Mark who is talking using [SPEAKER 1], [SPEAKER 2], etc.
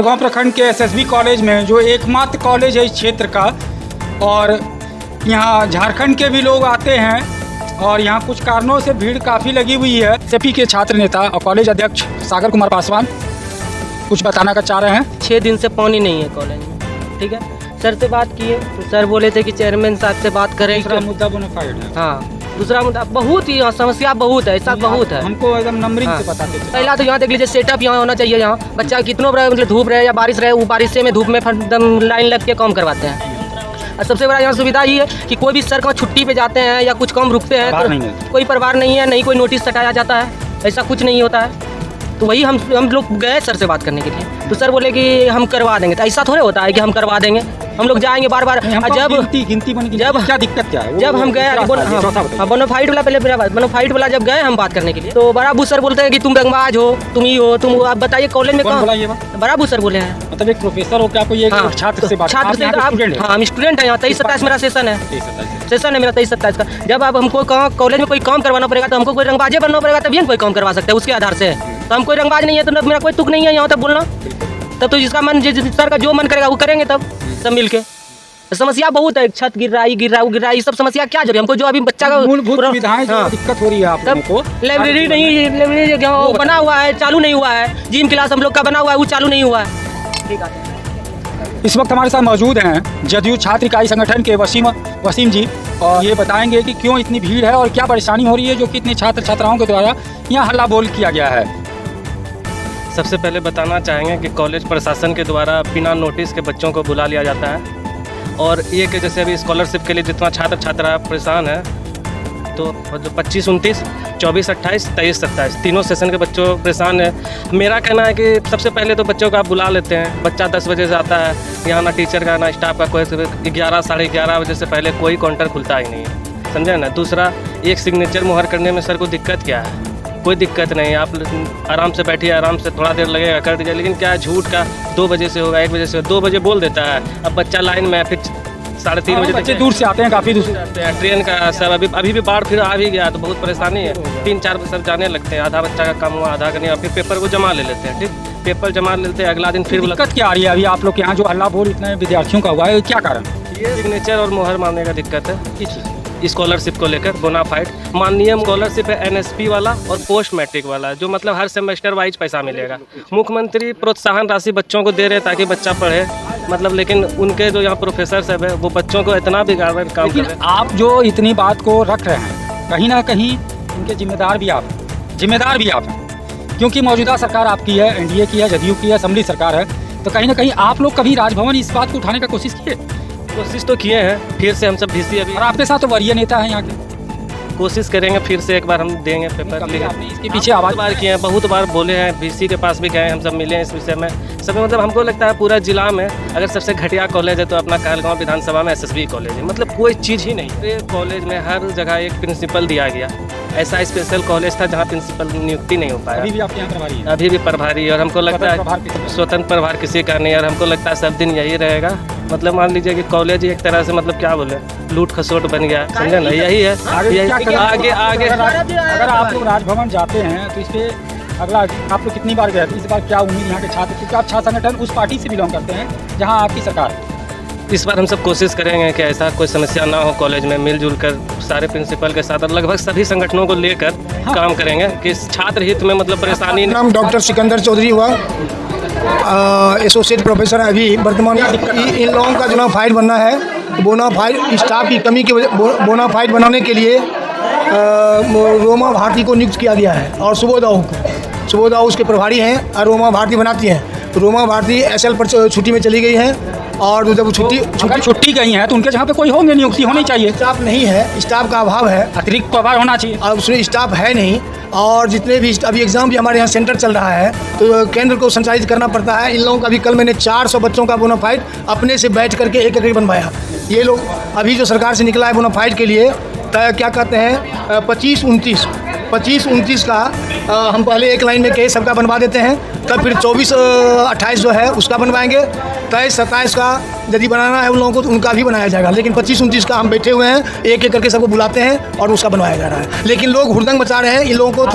[SPEAKER 1] गांव प्रखंड के एसएसबी कॉलेज में जो एकमात्र कॉलेज है इस क्षेत्र का, और यहाँ झारखंड के भी लोग आते हैं और यहाँ कुछ कारणों से भीड़ काफ़ी लगी हुई है। एसएसबी के छात्र नेता और कॉलेज अध्यक्ष सागर कुमार पासवान कुछ बताना का चाह रहे हैं।
[SPEAKER 2] 6 दिन से पानी नहीं है कॉलेज में, ठीक है। सर से बात किए तो सर बोले थे कि चेयरमैन साहब से बात करें।
[SPEAKER 1] दूसरा मुद्दा बोनाफाइड है।
[SPEAKER 2] हाँ, दूसरा मुद्दा बहुत ही समस्या बहुत है, ऐसा बहुत है।
[SPEAKER 1] हमको एकदम नंबरिंग से बताते थे।
[SPEAKER 2] पहला तो यहाँ देख लीजिए, सेटअप यहाँ होना चाहिए। यहाँ बच्चा कितनों रहे, मतलब धूप रहे या बारिश रहे, वो बारिश से में धूप में एकदम लाइन लग के काम करवाते हैं। और सबसे बड़ा यहाँ सुविधा ये है कि कोई भी सर का छुट्टी पे जाते हैं या कुछ काम रुकते हैं तो कोई परवाह नहीं है, नहीं कोई नोटिस सटाया जाता है, ऐसा कुछ नहीं होता है। तो वही हम लोग गए सर से बात करने के लिए, तो सर बोले कि हम करवा देंगे। तो ऐसा थोड़े होता है कि हम करवा देंगे, हम लोग जाएंगे बार बार। जब
[SPEAKER 1] क्या दिक्कत क्या है?
[SPEAKER 2] जब हम गए बोनाफाइड वाला, पहले बोनाफाइड वाला जब गए हम बात करने के लिए, तो बराबू सर बोलते हैं कि तुम रंगबाज हो, तुम ही हो, तुम। आप बताइए कॉलेज में कहाँ? बराबू सर बोले हैं।
[SPEAKER 1] मतलब एक प्रोफेसर हो क्या कोई एक छात्र से बात?
[SPEAKER 2] छात्र से हाँ, हम स्टूडेंट हैं यहाँ। 23-27 मेरा सेशन है, मेरा 23-27 का। जब आप हमको कॉलेज में कोई काम करवाना पड़ेगा तो हमको कोई रंगबाजे बनना पड़ेगा, तभी हम कोई काम करवा सकते हैं उसके आधार से। तो हम कोई रंगबाज नहीं है तो मेरा कोई तुक नहीं है यहाँ तक बोलना। तब तो जिसका मन, सर का जो मन करेगा वो करेंगे, तब सब मिलके। समस्या बहुत है, छत गिर रहा है, ये सब समस्या क्या जरूरी हमको? जो अभी बच्चा का
[SPEAKER 1] मूलभूत सुविधाएं दिक्कत हो रही है आप लोगों को।
[SPEAKER 2] लाइब्रेरी नहीं, लाइब्रेरी बना हुआ है, चालू नहीं हुआ है। जिम क्लास हम लोग का बना हुआ है, वो चालू नहीं हुआ है। ठीक है।
[SPEAKER 1] इस वक्त हमारे साथ मौजूद हैं जदयू छात्र इकाई संगठन के वसीम जी, और ये बताएंगे कि क्यों इतनी भीड़ है और क्या परेशानी हो रही है जो कि इतने छात्र छात्राओं के द्वारा यहाँ हल्ला बोल किया गया है।
[SPEAKER 3] सबसे पहले बताना चाहेंगे कि कॉलेज प्रशासन के द्वारा बिना नोटिस के बच्चों को बुला लिया जाता है, और ये कि जैसे अभी स्कॉलरशिप के लिए जितना छात्र छात्रा परेशान है, तो जो 25, 29, 24, 28, 23, 27 तीनों सेशन के बच्चों परेशान है। मेरा कहना है कि सबसे पहले तो बच्चों को आप बुला लेते हैं। बच्चा 10 बजे से आता है यहाँ, ना टीचर का ना स्टाफ का कोई 11, साढ़े 11 बजे से पहले कोई काउंटर खुलता ही नहीं है, समझे ना। दूसरा, एक सिग्नेचर मुहर करने में सर को दिक्कत क्या है? कोई दिक्कत नहीं, आप आराम से बैठिए, आराम से थोड़ा देर लगेगा कर दीजिए। लेकिन क्या है, झूठ का 2 बजे से होगा, 1 बजे से, 2 बजे बोल देता है। अब बच्चा लाइन में फिर 3:30 बजे
[SPEAKER 1] बच्चे दूर से आते हैं, काफ़ी दूर से आते हैं।
[SPEAKER 3] ट्रेन का सब अभी भी बाढ़ फिर आ भी गया तो बहुत परेशानी है। 3-4 बजे सब जाने लगते हैं, आधा बच्चा का काम हुआ, आधा का नहीं, और फिर पेपर को जमा ले लेते हैं। ठीक, पेपर जमा लेते हैं, अगला दिन फिर
[SPEAKER 1] दिक्कत क्या आ रही है? अभी आप लोग के यहाँ जो हल्ला बोल इतने विद्यार्थियों का हुआ है, क्या कारण?
[SPEAKER 3] ये सिग्नेचर और मुहर मारने का दिक्कत है स्कॉलरशिप को लेकर। बोनाफाइड माननीय स्कॉलरशिप है NSP वाला और पोस्ट मैट्रिक वाला, जो मतलब हर सेमेस्टर वाइज पैसा मिलेगा। मुख्यमंत्री प्रोत्साहन राशि बच्चों को दे रहे ताकि बच्चा पढ़े, मतलब। लेकिन उनके जो यहाँ प्रोफेसर सब है वो बच्चों को इतना बिगाड़ काम कर रहे हैं।
[SPEAKER 1] आप जो इतनी बात को रख रहे हैं, कहीं ना कहीं इनके जिम्मेदार भी आप हैं, क्योंकि मौजूदा सरकार आपकी है, NDA की है, जदयू की है, असेंबली सरकार है। तो कहीं ना कहीं आप लोग कभी राजभवन इस बात को उठाने का कोशिश
[SPEAKER 3] तो किए हैं। फिर से हम सब VC अभी,
[SPEAKER 1] और आपके साथ तो वरीय नेता हैं यहाँ के,
[SPEAKER 3] कोशिश करेंगे फिर से एक बार हम देंगे पेपर।
[SPEAKER 1] आपने इसके पीछे आवाज़
[SPEAKER 3] बार किए हैं, बहुत बार बोले हैं, VC के पास भी गए, हम सब मिले हैं इस विषय में। सब मतलब हमको लगता है पूरा जिला में अगर सबसे घटिया कॉलेज है तो अपना कहलगांव विधानसभा में SSB कॉलेज है। मतलब कोई चीज़ ही नहीं। ये कॉलेज में हर जगह एक प्रिंसिपल दिया गया, ऐसा स्पेशल कॉलेज था जहाँ प्रिंसिपल नियुक्ति नहीं हो पाया।
[SPEAKER 1] अभी भी आपके यहाँ प्रभारी है?
[SPEAKER 3] अभी भी प्रभारी है, और हमको लगता है स्वतंत्र प्रभार किसी का नहीं, और हमको लगता है सब दिन यही रहेगा। मतलब मान लीजिए कि कॉलेज एक तरह से, मतलब क्या बोले, लूट खसोट बन गया, समझे ना। यही है आगे
[SPEAKER 1] अगर आप लोग राजभवन जाते हैं तो इस पे अगला आप लोग कितनी बार गए? इस बार क्या उम्मीद यहाँ के छात्र, क्योंकि आप छात्र संगठन उस पार्टी से बिलोंग करते हैं जहाँ आपकी सरकार है।
[SPEAKER 3] इस बार हम सब कोशिश करेंगे कि ऐसा कोई समस्या ना हो कॉलेज में। मिलजुल कर सारे प्रिंसिपल के साथ और लगभग सभी संगठनों को लेकर काम करेंगे कि छात्र हित में मतलब परेशानी।
[SPEAKER 4] नाम डॉक्टर सिकंदर चौधरी हुआ, एसोसिएट प्रोफेसर है अभी वर्तमान। इन लोगों का बोनाफाइड बनना है, बोनाफाइड स्टाफ की कमी की वजह, बोनाफाइड बनाने के लिए रोमा भारती को नियुक्त किया गया है, और सुबोधाऊ उसके प्रभारी हैं, और रोमा भारती बनाती हैं। तो रोमा भारती SL पर छुट्टी में चली गई हैं, और जब
[SPEAKER 1] छुट्टी गई हैं तो उनके जहाँ पे कोई होंगे, नियुक्ति होनी चाहिए।
[SPEAKER 4] स्टाफ नहीं है, स्टाफ का अभाव है,
[SPEAKER 1] अतिरिक्त प्रभार होना चाहिए,
[SPEAKER 4] और उसमें स्टाफ है नहीं। और जितने भी अभी एग्ज़ाम भी हमारे यहाँ सेंटर चल रहा है तो केंद्र को संचालित करना पड़ता है। इन लोगों का भी कल मैंने 400 बच्चों का बोनाफाइड अपने से बैठ करके एक बनवाया। ये लोग अभी जो सरकार से निकला है बोनाफाइड के लिए, क्या कहते हैं, 25-29 का हम पहले एक लाइन में कहे सबका बनवा देते हैं, तब फिर 24-28 जो है उसका बनवाएंगे, 23-27 का यदि बनाना है उन लोगों को तो उनका भी बनाया जाएगा। लेकिन 25-29 का हम बैठे हुए हैं, एक एक करके सबको बुलाते हैं और उसका बनवाया जा रहा है। लेकिन लोग हुड़दंग मचा रहे हैं, इन लोगों को